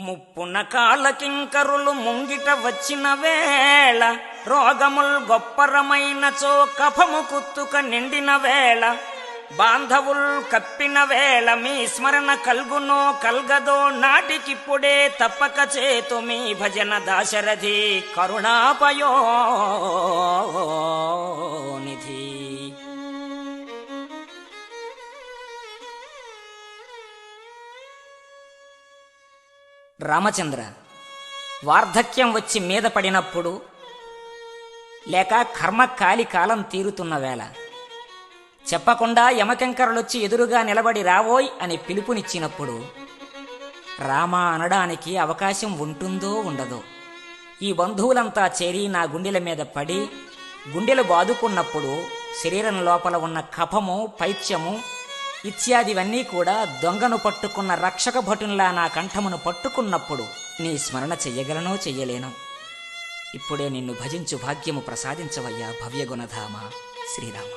ముప్పున కాళ్ళకింకరులు ముంగిట వచ్చిన వేళ, రోగముల్ గొప్పరమైనచో కఫము కుత్తుక నిండిన వేళ, బాంధవుల్ కప్పిన వేళ మీ స్మరణ కల్గునో కల్గదో నాటికిప్పుడే తప్పక చేతు మీ భజన దాశరథి కరుణాపయోనిధి. రామచంద్ర, వార్ధక్యం వచ్చి మీద పడినప్పుడు లేక కర్మ కాలి కాలం తీరుతున్న వేళ చెప్పకుండా యమకింకరులొచ్చి ఎదురుగా నిలబడి రావోయ్ అని పిలుపునిచ్చినప్పుడు రామ అనడానికి అవకాశం ఉంటుందో ఉండదో. ఈ బంధువులంతా చేరి నా గుండెల మీద పడి గుండెలు బాదుకున్నప్పుడు శరీరం లోపల ఉన్న కఫము, పైత్యము ఇత్యాదివన్నీ కూడా దొంగను పట్టుకున్న రక్షక భటునిలా నా కంఠమును పట్టుకున్నప్పుడు నీ స్మరణ చెయ్యగలనో చెయ్యలేనో. ఇప్పుడే నిన్ను భజించు భాగ్యము ప్రసాదించవయ్యా భవ్యగుణధామ శ్రీరామ.